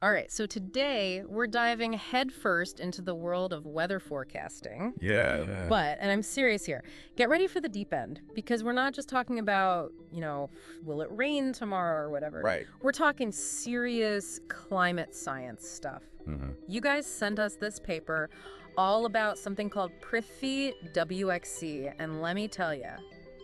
All right, so today we're diving headfirst into the world of weather forecasting. Yeah. And I'm serious here, get ready for the deep end because we're not just talking about, will it rain tomorrow or whatever. Right. We're talking serious climate science stuff. You guys sent us this paper all about something called Prithvi WxC, and let me tell you,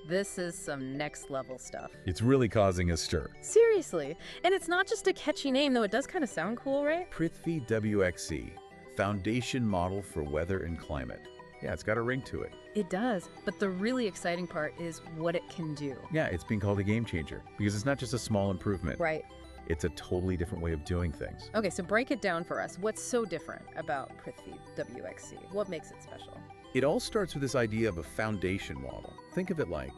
this is some next level stuff. It's really causing a stir. Seriously. And it's not just a catchy name, though it does kind of sound cool, right? Prithvi WxC, Foundation Model for Weather and Climate. Yeah, it's got a ring to it. It does. But the really exciting part is what it can do. Yeah, it's being called a game changer because it's not just a small improvement. Right. It's a totally different way of doing things. Okay, so break it down for us. What's so different about Prithvi WxC? What makes it special? It all starts with this idea of a foundation model. Think of it like,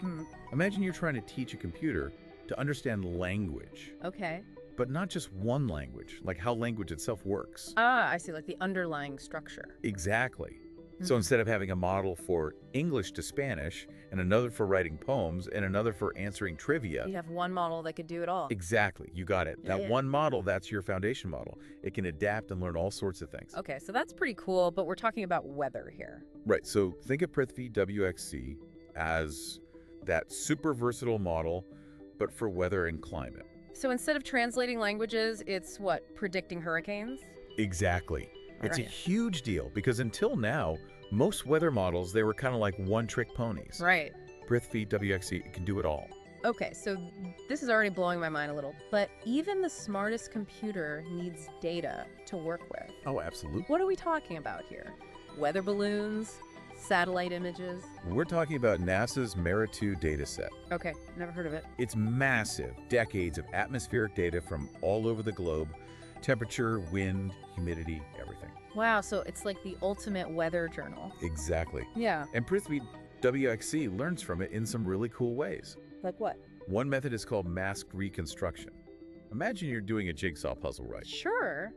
imagine you're trying to teach a computer to understand language. Okay. But not just one language, like how language itself works. Ah, I see, like the underlying structure. Exactly. So instead of having a model for English to Spanish, and another for writing poems, and another for answering trivia. You have one model that could do it all. Exactly. You got it. That one model, that's your foundation model. It can adapt and learn all sorts of things. Okay, so that's pretty cool, but we're talking about weather here. Right. So think of Prithvi WxC as that super versatile model, but for weather and climate. So instead of translating languages, it's what, predicting hurricanes? Exactly. It's a Right. huge deal because until now, most weather models, they were kind of like one-trick ponies. Right. Prithvi WxC can do it all. Okay, so this is already blowing my mind a little, but even the smartest computer needs data to work with. Oh, absolutely. What are we talking about here? Weather balloons? Satellite images? We're talking about NASA's MERA-2 dataset. Okay, never heard of it. It's massive, decades of atmospheric data from all over the globe, temperature, wind, humidity, everything. Wow, so it's like the ultimate weather journal. Exactly. Yeah. And Prithvi WxC learns from it in some really cool ways. Like what? One method is called masked reconstruction. Imagine you're doing a jigsaw puzzle, right? Sure.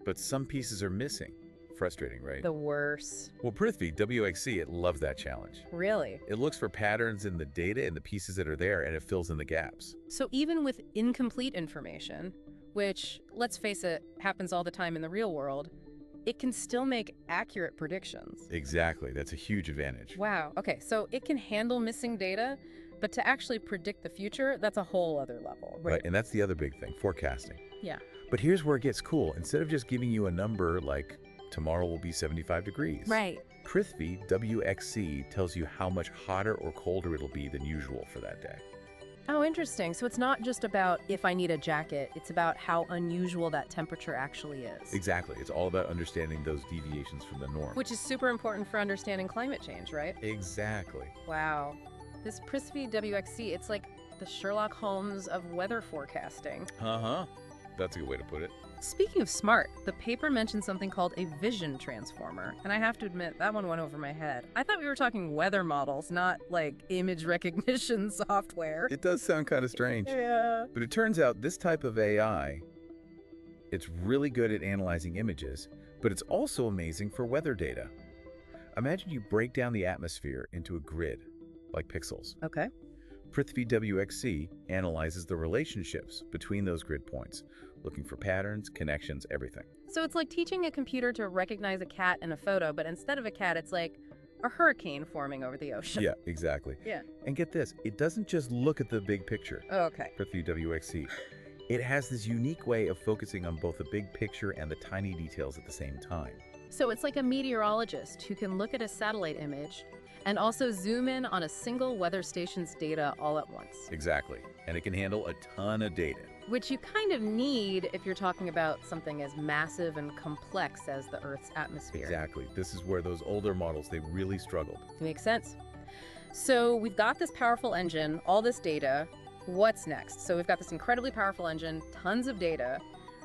But some pieces are missing. Frustrating, right? The worst. Well, Prithvi WxC, it loves that challenge. Really? It looks for patterns in the data and the pieces that are there, and it fills in the gaps. So even with incomplete information, which, let's face it, happens all the time in the real world, it can still make accurate predictions. Exactly. That's a huge advantage. Wow. Okay, so it can handle missing data, but to actually predict the future, that's a whole other level. Right. And that's the other big thing, forecasting. Yeah. But here's where it gets cool. Instead of just giving you a number like tomorrow will be 75 degrees. Right. Prithvi WxC tells you how much hotter or colder it'll be than usual for that day. Oh, interesting. So it's not just about if I need a jacket, it's about how unusual that temperature actually is. Exactly. It's all about understanding those deviations from the norm. Which is super important for understanding climate change, right? Exactly. Wow. This Prithvi WxC, it's like the Sherlock Holmes of weather forecasting. Uh-huh. That's a good way to put it. Speaking of smart, the paper mentioned something called a vision transformer, and I have to admit, that one went over my head. I thought we were talking weather models, not, like, image recognition software. It does sound kind of strange. Yeah. But it turns out this type of AI, it's really good at analyzing images, but it's also amazing for weather data. Imagine you break down the atmosphere into a grid, like pixels. Okay. Prithvi WxC analyzes the relationships between those grid points, looking for patterns, connections, everything. So it's like teaching a computer to recognize a cat in a photo, but instead of a cat, it's like a hurricane forming over the ocean. Yeah, exactly. Yeah. And get this, it doesn't just look at the big picture. Oh, okay. Prithvi WxC. It has this unique way of focusing on both the big picture and the tiny details at the same time. So it's like a meteorologist who can look at a satellite image and also zoom in on a single weather station's data all at once. Exactly. And it can handle a ton of data. Which you kind of need if you're talking about something as massive and complex as the Earth's atmosphere. Exactly. This is where those older models, they really struggled. Makes sense. So we've got this powerful engine, all this data. What's next? So we've got this incredibly powerful engine, tons of data,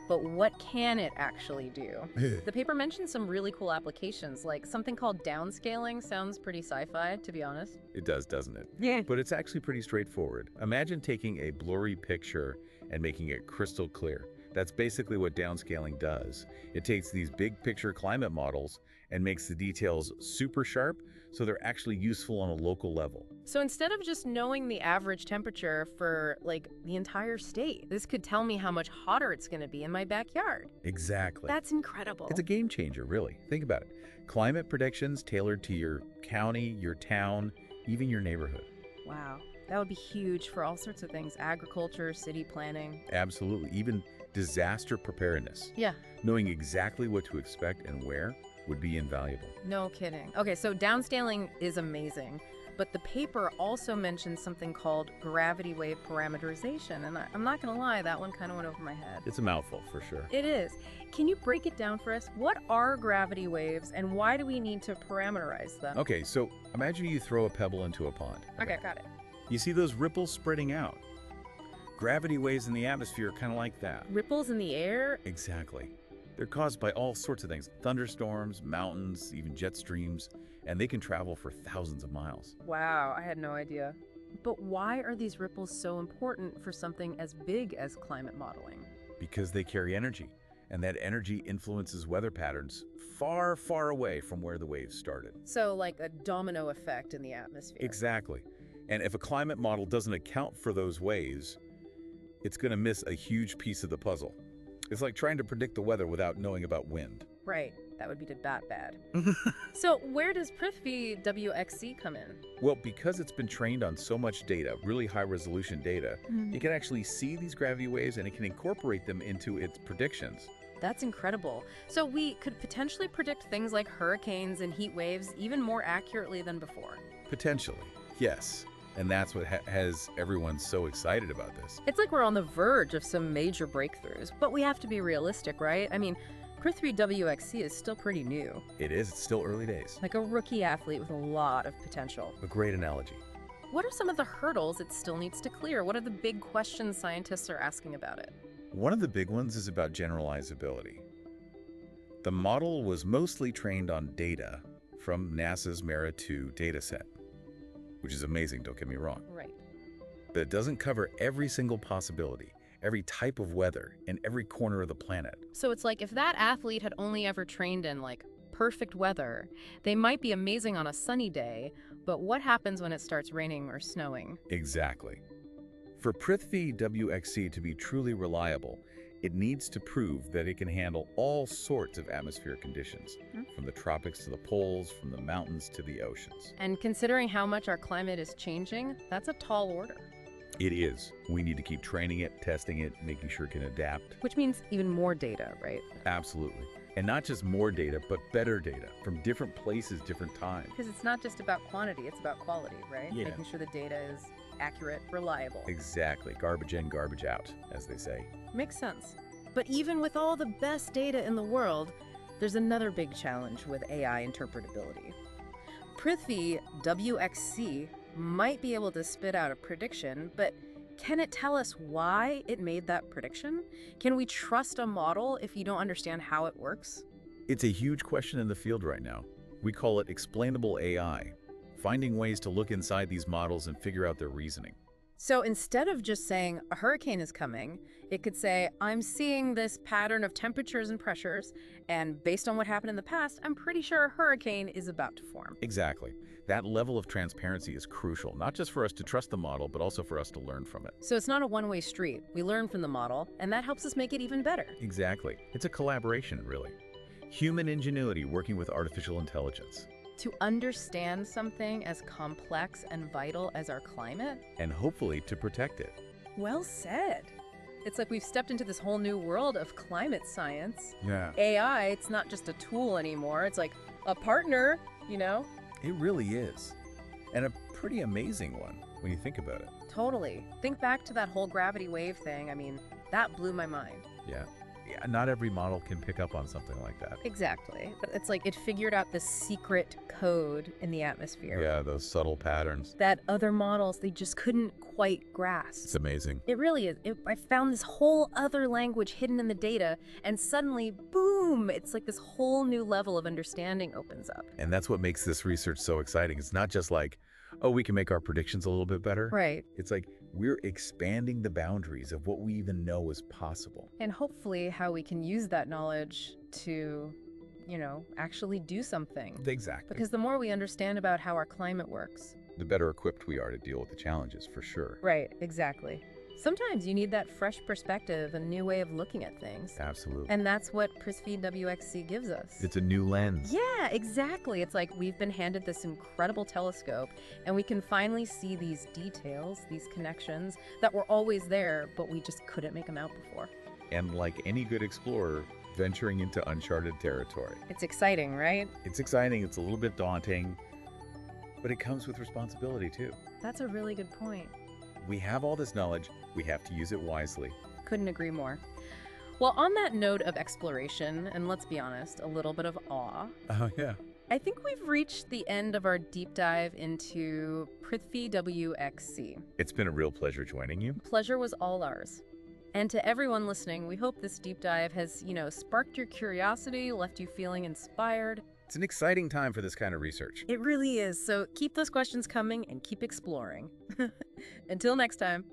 but what can it actually do? The paper mentions some really cool applications, like something called downscaling. Sounds pretty sci-fi, to be honest. It does, doesn't it? Yeah. But it's actually pretty straightforward. Imagine taking a blurry picture and making it crystal clear. That's basically what downscaling does. It takes these big picture climate models and makes the details super sharp so they're actually useful on a local level. So instead of just knowing the average temperature for, like, the entire state, this could tell me how much hotter it's going to be in my backyard. Exactly. That's incredible. It's a game changer, really. Think about it. Climate predictions tailored to your county, your town, even your neighborhood. Wow. That would be huge for all sorts of things. Agriculture, city planning. Absolutely. Even disaster preparedness. Yeah. Knowing exactly what to expect and where would be invaluable. No kidding. Okay, so downscaling is amazing, but the paper also mentions something called gravity wave parameterization, and I'm not going to lie, that one kind of went over my head. It's a mouthful for sure. It is. Can you break it down for us? What are gravity waves, and why do we need to parameterize them? Okay, so imagine you throw a pebble into a pond. Okay, got it. You see those ripples spreading out. Gravity waves in the atmosphere are kind of like that. Ripples in the air? Exactly. They're caused by all sorts of things. Thunderstorms, mountains, even jet streams, and they can travel for thousands of miles. Wow, I had no idea. But why are these ripples so important for something as big as climate modeling? Because they carry energy, and that energy influences weather patterns far, far away from where the waves started. So like a domino effect in the atmosphere. Exactly. And if a climate model doesn't account for those waves, it's going to miss a huge piece of the puzzle. It's like trying to predict the weather without knowing about wind. Right. That would be that bad. So where does Prithvi WxC come in? Well, because it's been trained on so much data, really high-resolution data, it can actually see these gravity waves and it can incorporate them into its predictions. That's incredible. So we could potentially predict things like hurricanes and heat waves even more accurately than before. Potentially, yes. And that's what has everyone so excited about this. It's like we're on the verge of some major breakthroughs, but we have to be realistic, right? I mean, Prithvi WxC is still pretty new. It is. It's still early days. Like a rookie athlete with a lot of potential. A great analogy. What are some of the hurdles it still needs to clear? What are the big questions scientists are asking about it? One of the big ones is about generalizability. The model was mostly trained on data from NASA's MERA-2 dataset, which is amazing, don't get me wrong. Right. But it doesn't cover every single possibility, every type of weather, and every corner of the planet. So it's like if that athlete had only ever trained in like perfect weather, they might be amazing on a sunny day, but what happens when it starts raining or snowing? Exactly. For Prithvi WxC to be truly reliable, it needs to prove that it can handle all sorts of atmospheric conditions, from the tropics to the poles, from the mountains to the oceans. And considering how much our climate is changing, that's a tall order. It is. We need to keep training it, testing it, making sure it can adapt. Which means even more data, right? Absolutely. And not just more data, but better data from different places, different times. Because it's not just about quantity, it's about quality, right? Yeah. Making sure the data is accurate, reliable. Exactly. Garbage in, garbage out, as they say. Makes sense. But even with all the best data in the world, there's another big challenge with AI interpretability. Prithvi WxC might be able to spit out a prediction, but can it tell us why it made that prediction? Can we trust a model if you don't understand how it works? It's a huge question in the field right now. We call it explainable AI, finding ways to look inside these models and figure out their reasoning. So instead of just saying a hurricane is coming, it could say, I'm seeing this pattern of temperatures and pressures, and based on what happened in the past, I'm pretty sure a hurricane is about to form. Exactly. That level of transparency is crucial, not just for us to trust the model, but also for us to learn from it. So it's not a one-way street. We learn from the model, and that helps us make it even better. Exactly. It's a collaboration, really. Human ingenuity working with artificial intelligence. To understand something as complex and vital as our climate? And hopefully to protect it. Well said. It's like we've stepped into this whole new world of climate science. Yeah. AI, it's not just a tool anymore. It's like a partner, you know? It really is. And a pretty amazing one when you think about it. Totally. Think back to that whole gravity wave thing. I mean, that blew my mind. Yeah. Not every model can pick up on something like that. Exactly. But it's like it figured out the secret code in the atmosphere. Yeah, those subtle patterns. That other models, they just couldn't quite grasp. It's amazing. It really is. I found this whole other language hidden in the data, and suddenly, boom, it's like this whole new level of understanding opens up. And that's what makes this research so exciting. It's not just like, oh, we can make our predictions a little bit better. Right. It's like we're expanding the boundaries of what we even know is possible. And hopefully how we can use that knowledge to actually do something. Exactly. Because the more we understand about how our climate works. The better equipped we are to deal with the challenges, for sure. Right, exactly. Sometimes you need that fresh perspective, a new way of looking at things. Absolutely. And that's what Prithvi WxC gives us. It's a new lens. Yeah, exactly. It's like we've been handed this incredible telescope, and we can finally see these details, these connections that were always there, but we just couldn't make them out before. And like any good explorer, venturing into uncharted territory. It's exciting, right? It's exciting, it's a little bit daunting, but it comes with responsibility too. That's a really good point. We have all this knowledge, we have to use it wisely. Couldn't agree more. Well, on that note of exploration, and let's be honest, a little bit of awe, Oh, yeah. I think we've reached the end of our deep dive into Prithvi WxC. It's been a real pleasure joining you. Pleasure was all ours. And to everyone listening, we hope this deep dive has, sparked your curiosity, left you feeling inspired. It's an exciting time for this kind of research. It really is. So keep those questions coming and keep exploring. Until next time.